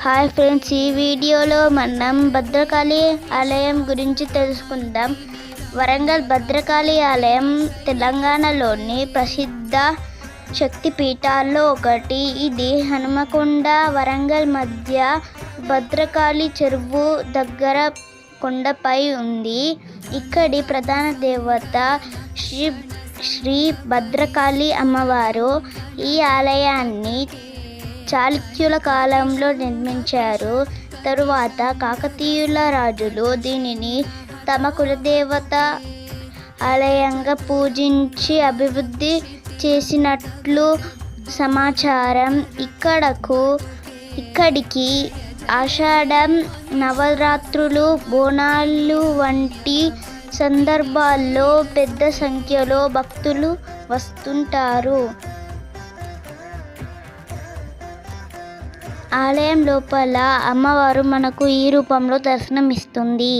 Hi friends, ఈ వీడియోలో మనం భద్రకాళి ఆలయం గురించి తెలుసుకుందాం. వరంగల్ భద్రకాళి ఆలయం తెలంగాణలోని ప్రసిద్ధ శక్తి పీఠాల్లో ఒకటి. ఇది హనుమకొండ వరంగల్ మధ్య భద్రకాళి చెరువు దగ్గర కొండపై ఉంది. ఇక్కడి ప్రధాన దేవత శ్రీ భద్రకాళి అమ్మవారు. ఈ ఆలయాన్ని చాళుక్యుల కాలంలో నిర్మించారు. తరువాత కాకతీయుల రాజులు దీనిని తమ కులదేవత ఆలయంగా పూజించి అభివృద్ధి చేసినట్లు సమాచారం. ఇక్కడికి ఆషాఢం, నవరాత్రులు, బోనాలు వంటి సందర్భాల్లో పెద్ద సంఖ్యలో భక్తులు వస్తుంటారు. ఆలయం లోపల అమ్మవారు మనకు ఈ రూపంలో దర్శనమిస్తుంది.